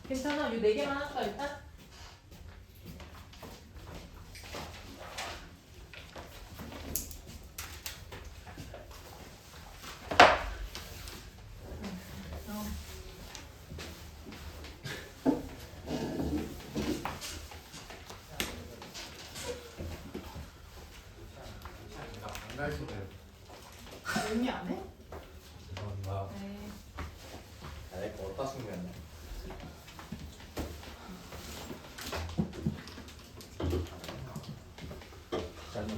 괜찮아? 요 4개만 할까 일단? 어. 안갈 수도 돼요. 의미 안 해? 죄송합니다. 네. 내가 어디다 숨겼냐? 짜증나.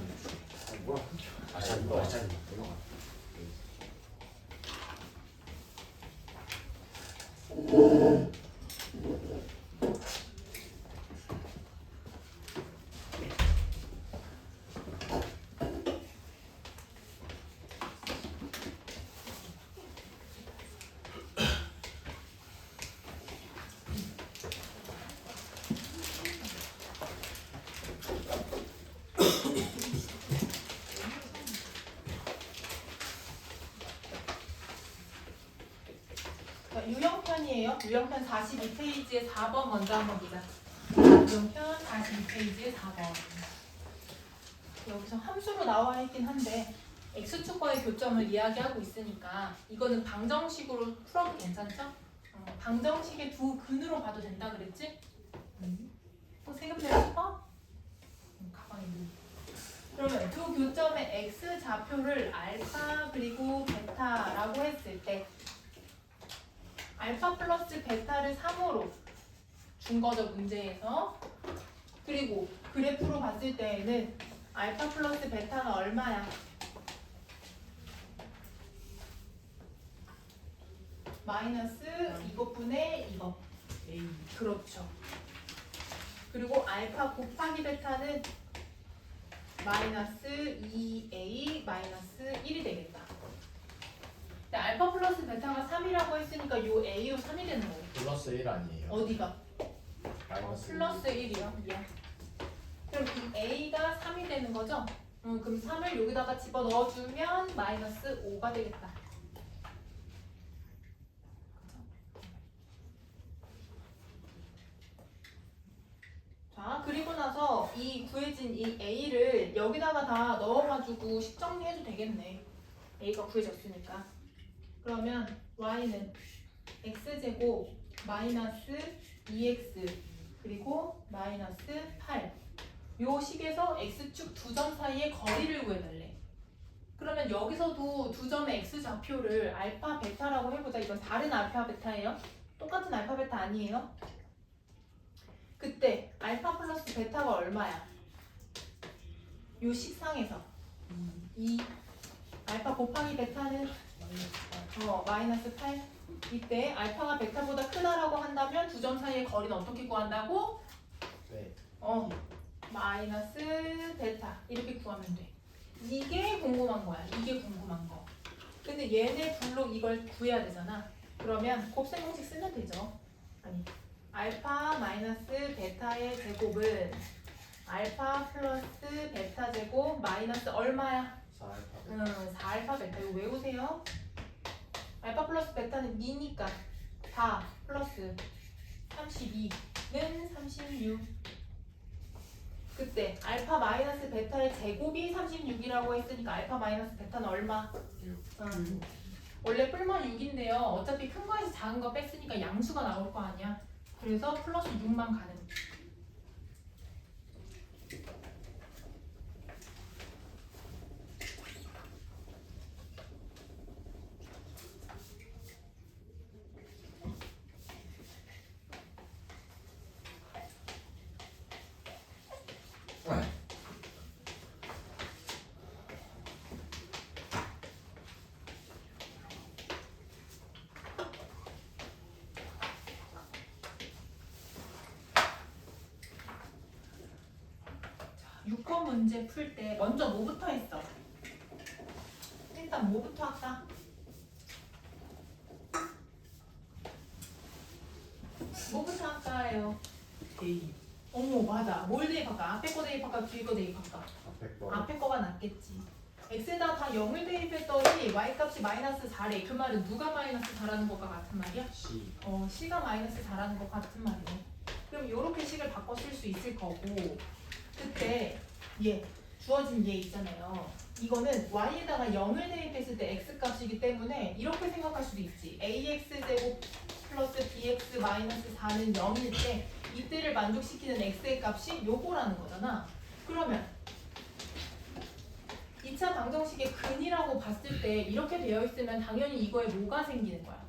뭐야? 짜증나. 자, 유형편이에요. 유형편 42페이지에 4번 먼저 한번 보자. 유형편 42페이지에 4번. 여기서 함수로 나와 있긴 한데 x축과의 교점을 이야기하고 있으니까 이거는 방정식으로 풀어도 괜찮죠? 방정식의 두 근으로 봐도 된다 그랬지? 또 세금내고 싶어? 가방에 넣어. 그러면 두 교점의 x 좌표를 알파 그리고 베타라고 했을 때 알파 플러스 베타를 3으로 준 거죠 문제에서. 그리고 그래프로 봤을 때에는 알파 플러스 베타가 얼마야? 마이너스 이것분의 이거. 그렇죠. 그리고 알파 곱하기 베타는 마이너스 2a 마이너스 1이 되겠다. 근데 알파 플러스 베타가 3이라고 했으니까 요 a요 3이 되는 거예요. 플러스 1 아니에요? 어디가? 마이너스 플러스 1이요. 미안. 그럼 이 a가 3이 되는 거죠? 그럼 3을 여기다가 집어 넣어주면 마이너스 5가 되겠다. 자, 그리고 나서 이 구해진 이 a를 여기다가 다 넣어가지고 식 정리해도 되겠네. a가 구해졌으니까. 그러면 y는 x제곱 마이너스 2x 그리고 마이너스 8. 요 식에서 x축 두 점 사이의 거리를 구해달래. 그러면 여기서도 두 점의 x 좌표를 알파 베타라고 해보자. 이건 다른 알파 베타예요. 똑같은 알파 베타 아니에요. 그때 알파 플러스 베타가 얼마야? 요 식상에서 이 알파 곱하기 베타는 마이너스 8. 이때 알파가 베타보다 크다라고 한다면 두 점 사이의 거리는 어떻게 구한다고? 네. 마이너스 베타 이렇게 구하면 돼. 이게 궁금한 거야. 이게 궁금한 거. 근데 얘네 둘로 이걸 구해야 되잖아. 그러면 곱셈 공식 쓰면 되죠. 아니, 알파 마이너스 베타의 제곱은 알파 플러스 베타 제곱 마이너스 얼마야? 4알파 4알파 베타. 이거 외우세요. 알파 플러스 베타는 2니까 4 플러스 32는 36. 그때 알파 마이너스 베타의 제곱이 36이라고 했으니까 알파 마이너스 베타는 얼마? 6. 원래 뿔만 6인데요. 어차피 큰 거에서 작은 거 뺐으니까 양수가 나올 거 아니야. 그래서 플러스 6만 가는. 자, 6번 문제 풀 때 먼저 뭐부터 했어? 일단 뭐부터 할까? 뭐부터 할까요? A. 어머 맞아. 뭘 대입할까? 앞에 거 대입할까? 뒤에 거 대입할까? 앞에 거. 앞에 거가 낫겠지. x에다 다 0을 대입했더니 y값이 마이너스 4래. 그 말은 누가 마이너스 4라는 것과 같은 말이야? C. c가 마이너스 4라는 것 같은 말이네. 그럼 이렇게 식을 바꿔 쓸 수 있을 거고, 그때 주어진 얘 있잖아요. 이거는 y에다가 0을 대입했을 때 x 값이기 때문에 이렇게 생각할 수도 있지. ax제곱 플러스 bx 마이너스 4는 0일 때 이때를 만족시키는 x의 값이 요거라는 거잖아. 그러면 2차 방정식의 근이라고 봤을 때 이렇게 되어 있으면 당연히 이거에 뭐가 생기는 거야?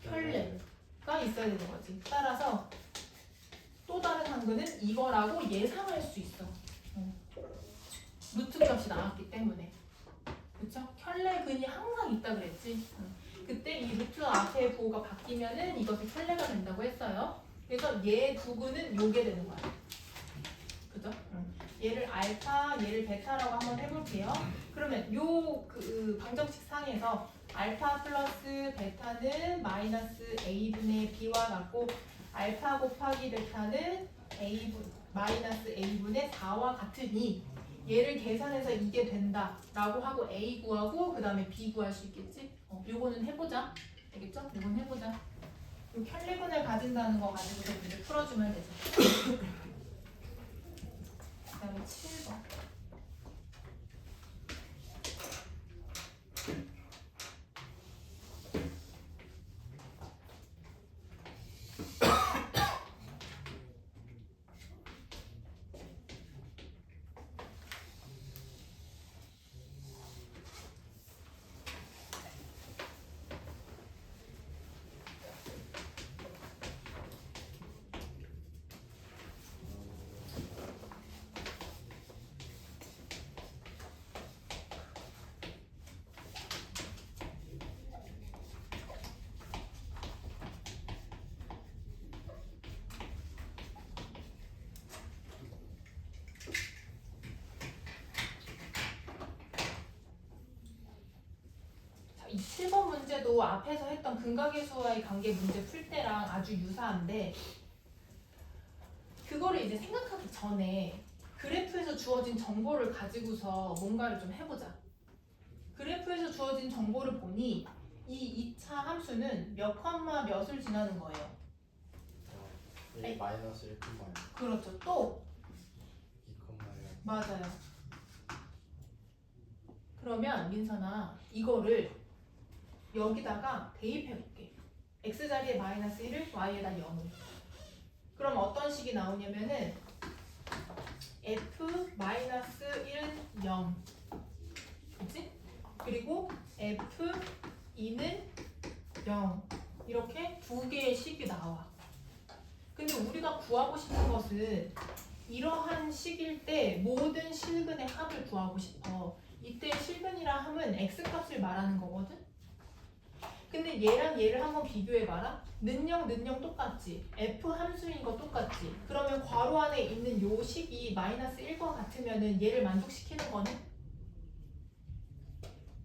혈례가 있어야 되는 거지. 따라서 또 다른 한근은 이거라고 예상할 수 있어. 루트 값이 나왔기 때문에. 그쵸? 혈례근이 항상 있다 그랬지. 그때 이 루트 앞에 부호가 바뀌면은 이것이 혈례가 된다고 했어요. 그래서 얘 두 근은 요게 되는 거야. 그죠? 얘를 알파, 얘를 베타라고 한번 해볼게요. 그러면 요 그 방정식 상에서 알파 플러스 베타는 마이너스 a분의 b와 같고 알파 곱하기 베타는 마이너스 a분의 4와 같으니 얘를 계산해서 이게 된다라고 하고 a 구하고 그 다음에 b 구할 수 있겠지? 요거는 해보자. 알겠죠? 요건 해보자. 요 혈례근을 가진다는 거 가지고서 문제 풀어주면 되죠. 그 다음에 7번. 이 7번 문제도 앞에서 했던 근각의수와의 관계 문제 풀 때랑 아주 유사한데 그거를 이제 생각하기 전에 그래프에서 주어진 정보를 가지고서 뭔가를 좀 해보자. 그래프에서 주어진 정보를 보니 이 2차 함수는 몇 컴마 몇을 지나는 거예요. 마이너스 1 콤마요. 그렇죠. 또 2 콤마요. 맞아요. 그러면 민선아 이거를 여기다가 대입해볼게. x자리에 마이너스 1을 y에다 0을. 그럼 어떤 식이 나오냐면은 f 마이너스 1은 0 그치? 그리고 f 2는 0 이렇게 두 개의 식이 나와. 근데 우리가 구하고 싶은 것은 이러한 식일 때 모든 실근의 합을 구하고 싶어. 이때 실근이라 함은 x값을 말하는 거거든? 근데 얘랑 얘를 한번 비교해봐라. 는영 똑같지? f 함수인 거 똑같지? 그러면 괄호 안에 있는 요 식이 마이너스 1과 같으면은 얘를 만족시키는 거네?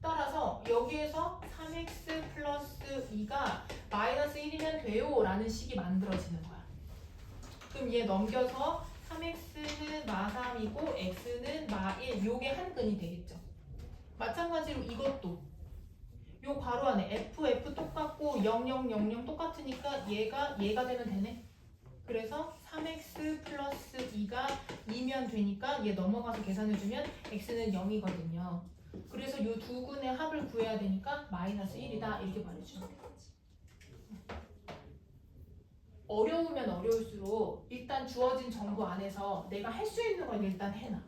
따라서 여기에서 3x 플러스 2가 마이너스 1이면 돼요 라는 식이 만들어지는 거야. 그럼 얘 넘겨서 3x는 마3이고 x는 마1 요게 한 근이 되겠죠. 마찬가지로 이것도 요 괄호 안에 f 똑같고 0000 똑같으니까 얘가 되면 되네. 그래서 3x 플러스 2가 2면 되니까 얘 넘어가서 계산해주면 x는 0이거든요. 그래서 요 두 근의 합을 구해야 되니까 마이너스 1이다 이렇게 말해주면 되겠지. 어려우면 어려울수록 일단 주어진 정보 안에서 내가 할 수 있는 걸 일단 해놔.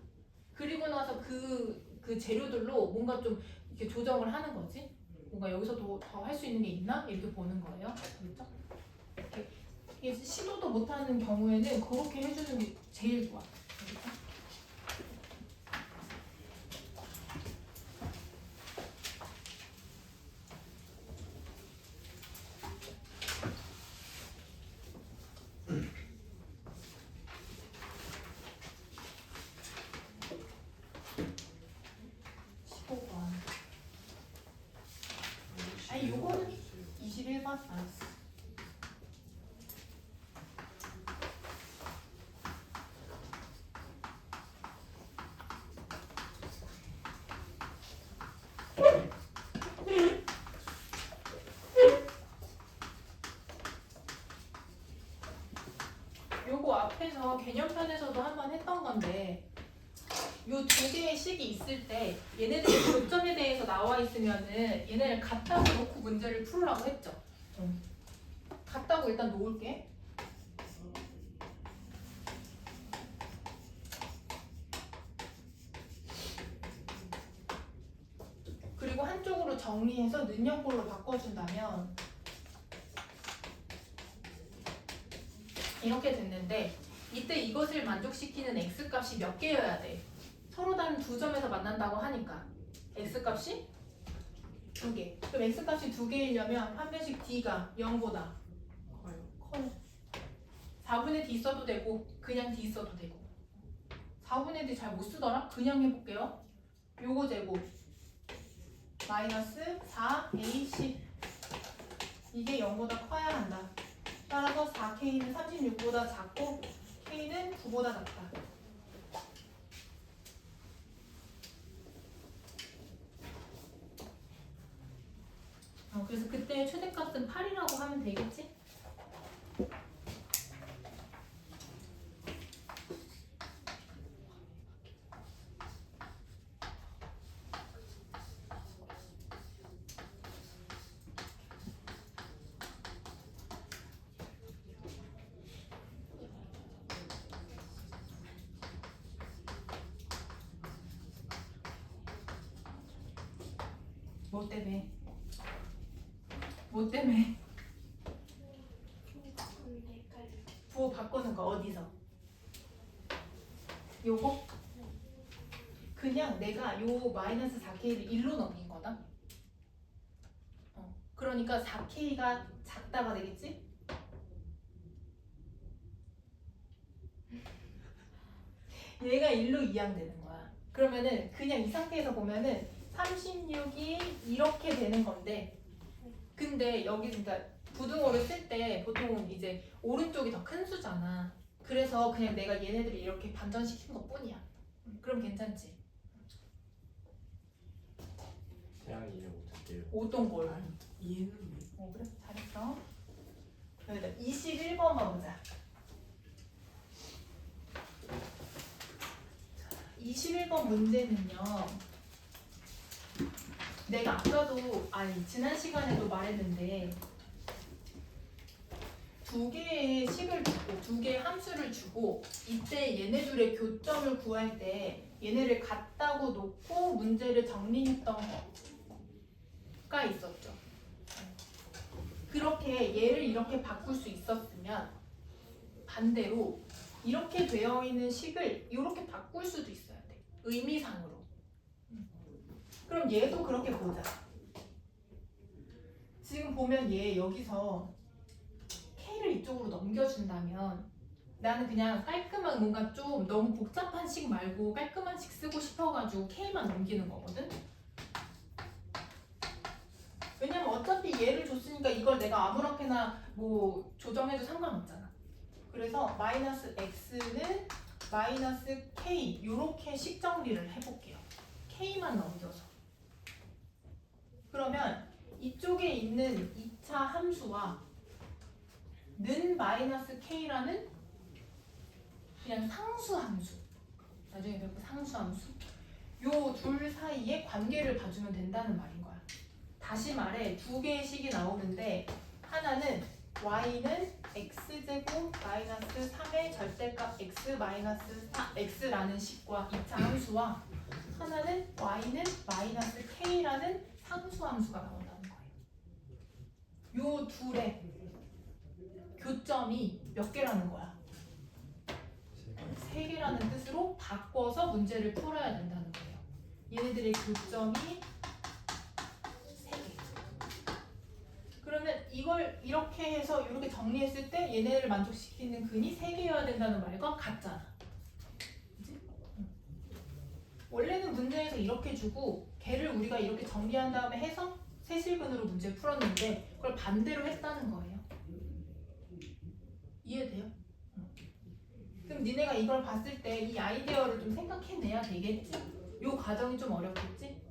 그리고 나서 그 재료들로 뭔가 좀 이렇게 조정을 하는 거지. 뭔가 여기서 더 할 수 있는 게 있나? 이렇게 보는 거예요. 그렇죠? 이게 시도도 못하는 경우에는 그렇게 해주는 게 제일 좋아. 그렇죠? 아니, 요거는 21번 알았어. 요거 앞에서 개념편에서도 한번 했던 건데 요 두 개의 식이 있을 때 얘네들의 교점에 대해서 나와 있으면은 얘네를 같다고 놓고 문제를 풀으라고 했죠. 같다고 일단 놓을게. 그리고 한쪽으로 정리해서 는형꼴로 바꿔준다면 이렇게 됐는데 이때 이것을 만족시키는 x값이 몇 개여야 돼? 서로 다른 두 점에서 만난다고 하니까 x값이 2개. 그럼 x값이 2개이려면 한 변씩 d가 0보다 커요. 4분의 d 써도 되고 그냥 d 써도 되고 4분의 d 잘 못 쓰더라? 그냥 해볼게요. 요거 제곱 마이너스 4ac 이게 0보다 커야 한다. 따라서 4k는 36보다 작고 k는 9보다 작다. 그래서 그때 최대값은 8이라고 하면 되겠지? 뭐 때문에? 뭐 때문에? 부호 바꾸는 거 어디서? 요거? 그냥 내가 요 마이너스 4K를 1로 넘긴 거다. 그러니까 4K가 작다가 되겠지? 얘가 1로 이항되는 거야. 그러면은 그냥 이 상태에서 보면은 36이 이렇게 되는 건데 근데 여기 그러니까 부등호를 쓸 때 보통 이제 오른쪽이 더 큰 수잖아. 그래서 그냥 내가 얘네들을 이렇게 반전시킨 것 뿐이야. 그럼 괜찮지? 태양이 이해 못할게요. 어떤 걸? 얘는 그래? 잘했어. 여기다 21번만 보자. 21번 문제는요. 내가 아까도 지난 시간에도 말했는데 두 개의 식을 주고 두 개의 함수를 주고 이때 얘네 둘의 교점을 구할 때 얘네를 같다고 놓고 문제를 정리했던 거가 있었죠. 그렇게 얘를 이렇게 바꿀 수 있었으면 반대로 이렇게 되어 있는 식을 이렇게 바꿀 수도 있어야 돼. 의미상으로. 그럼 얘도 그렇게 보자. 지금 보면 얘 여기서 K를 이쪽으로 넘겨준다면 나는 그냥 깔끔한 뭔가 좀 너무 복잡한 식 말고 깔끔한 식 쓰고 싶어가지고 K만 넘기는 거거든? 왜냐면 어차피 얘를 줬으니까 이걸 내가 아무렇게나 뭐 조정해도 상관없잖아. 그래서 마이너스 x는 마이너스 k 이렇게 식 정리를 해볼게요. k만 넘겨서. 그러면 이쪽에 있는 2차 함수와 는 마이너스 k라는 그냥 상수 함수. 나중에 배울 상수 함수. 요 둘 사이의 관계를 봐주면 된다는 말인 거야. 다시 말해 두 개의 식이 나오는데 하나는 y는 x제곱 마이너스 3의 절대값 x 마이너스 4x라는 식과 2차 함수와 하나는 y는 마이너스 k라는 상수 함수가 나온다는 거예요. 요 둘의 교점이 몇 개라는 거야? 3개라는 뜻으로 바꿔서 문제를 풀어야 된다는 거예요. 얘네들의 교점이 3개. 그러면 이걸 이렇게 해서 이렇게 정리했을 때 얘네를 만족시키는 근이 3개여야 된다는 말과 같잖아. 그치? 원래는 문제에서 이렇게 주고 걔를 우리가 이렇게 정리한 다음에 해서 세실근으로 문제 풀었는데 그걸 반대로 했다는 거예요. 이해돼요? 그럼 니네가 이걸 봤을 때 이 아이디어를 좀 생각해내야 되겠지? 요 과정이 좀 어렵겠지?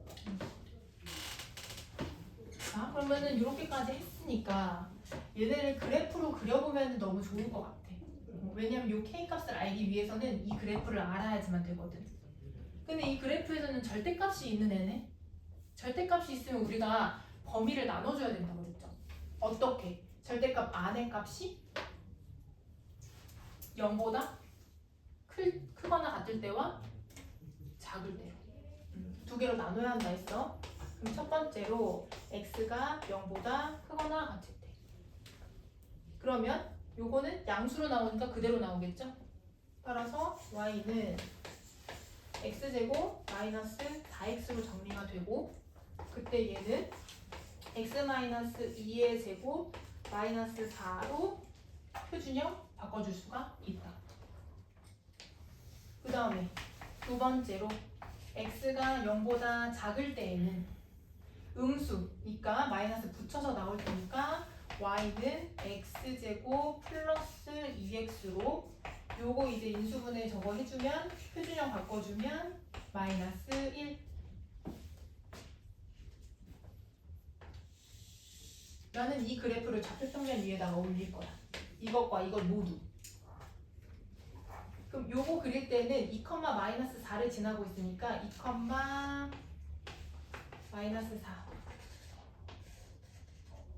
자, 그러면은 이렇게까지 했으니까 얘네를 그래프로 그려보면 너무 좋을 것 같아. 왜냐면 이 k 값을 알기 위해서는 이 그래프를 알아야지만 되거든. 근데 이 그래프에서는 절대값이 있는 애네. 절대값이 있으면 우리가 범위를 나눠줘야 된다고 그랬죠. 어떻게? 절대값 안의 값이 0보다 크거나 같을 때와 작을 때로 두 개로 나눠야 한다 했어. 그럼 첫 번째로 x가 0보다 크거나 같을 때. 그러면 요거는 양수로 나오니까 그대로 나오겠죠? 따라서 y는 x제곱 마이너스 4x로 정리가 되고 그때 얘는 x 마이너스 2의 제곱 마이너스 4로 표준형 바꿔줄 수가 있다. 그 다음에 두 번째로 x가 0보다 작을 때에는 음수니까 마이너스 붙여서 나올 테니까 y는 x제곱 플러스 2x로 요거 이제 인수분해 저거 해주면 표준형 바꿔주면 마이너스 1. 나는 이 그래프를 좌표평면 위에다가 올릴 거야. 이것과 이것 모두. 그럼 요거 그릴 때는 2, 마이너스 4를 지나고 있으니까 2, 마이너스 4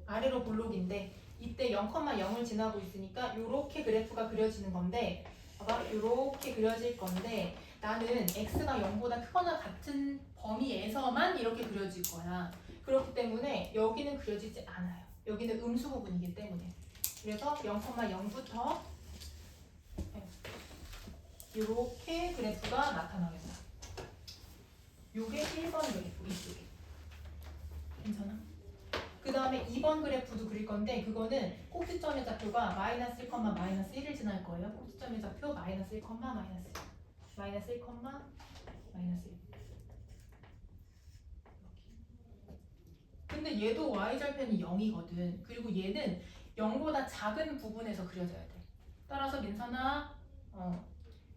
아래로 볼록인데 이때 0, 0을 지나고 있으니까 요렇게 그래프가 그려지는 건데 봐봐 요렇게 그려질 건데 나는 x가 0보다 크거나 같은 범위에서만 이렇게 그려질 거야. 그렇기 때문에 여기는 그려지지 않아요. 여기는 음수 부분이기 때문에. 그래서 0, 0부터 이렇게 그래프가 나타나겠다. 요게 1번 그래프 이쪽에. 괜찮아? 그 다음에 2번 그래프도 그릴 건데 그거는 꼭지점의 좌표가 마이너스 1, 마이너스 1을 지날 거예요. 꼭지점의 좌표 마이너스 1, 마이너스 1. 마이너스 1, 마이너스 1. 근데 얘도 y절편이 0이거든. 그리고 얘는 0보다 작은 부분에서 그려져야 돼. 따라서 민선아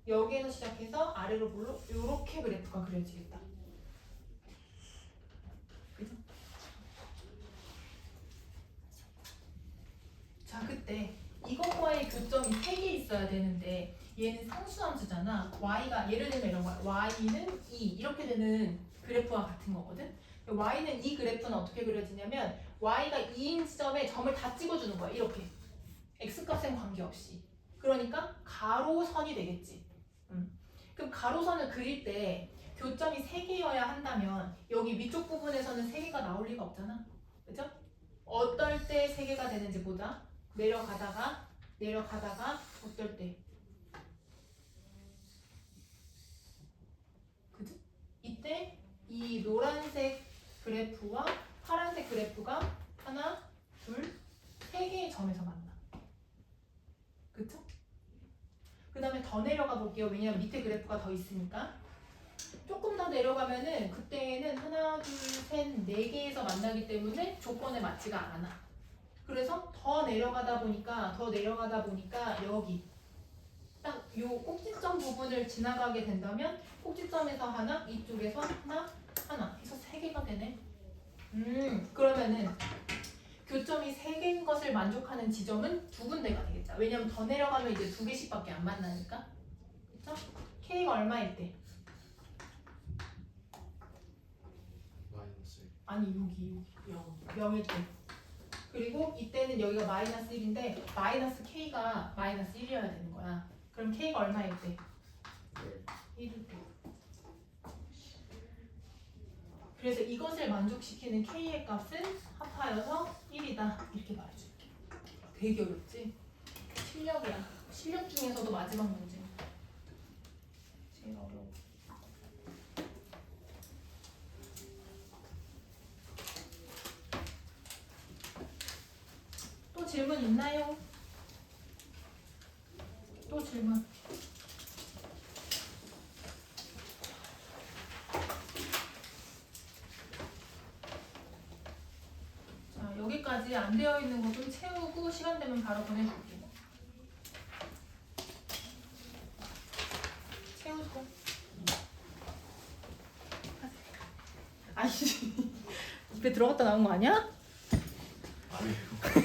여기에서 시작해서 아래로 볼록 이렇게 그래프가 그려지겠다. 그죠? 자 그때 이것과의 교점이 3개 있어야 되는데 얘는 상수함수잖아. y가 예를 들면 이런 거야. y는 2 이렇게 되는 그래프와 같은 거거든. y는 이 그래프는 어떻게 그려지냐면 y가 2인 지점에 점을 다 찍어주는 거야. 이렇게 x값엔 관계없이. 그러니까 가로선이 되겠지. 그럼 가로선을 그릴 때 교점이 3개여야 한다면 여기 위쪽 부분에서는 3개가 나올 리가 없잖아. 그죠? 어떨 때 3개가 되는지 보자. 내려가다가 어떨 때. 그죠? 이때 이 노란색 그래프와 파란색 그래프가 하나, 둘, 3개의 점에서 만나. 그쵸? 그 다음에 더 내려가 볼게요. 왜냐면 밑에 그래프가 더 있으니까. 조금 더 내려가면은 그때는 하나, 둘, 셋, 4개에서 만나기 때문에 조건에 맞지가 않아. 그래서 더 내려가다 보니까 여기 딱 요 꼭지점 부분을 지나가게 된다면 꼭지점에서 하나, 이쪽에서 하나 해서 3개가 되네. 그러면은 교점이 3개인 것을 만족하는 지점은 2군데가 되겠다. 왜냐면 더 내려가면 이제 2개씩밖에 안 만나니까. 그쵸? K가 얼마일 때? 마이너스 아니 여기 0일 때. 그리고 이때는 여기가 마이너스 1인데 마이너스 K가 마이너스 1이어야 되는 거야. 그럼 K가 얼마일 때? 1일 때. 그래서 이것을 만족시키는 K의 값은 합하여서 1이다. 이렇게 말해줄게. 되게 어렵지? 실력이야. 실력 중에서도 마지막 문제. 제일 어려워. 또 질문 있나요? 또 질문. 자, 여기까지 안 되어 있는 거 좀 채우고 시간 되면 바로 보내줄게. 채우고. 아이씨. 입에 들어갔다 나온 거 아니야? 아니에요.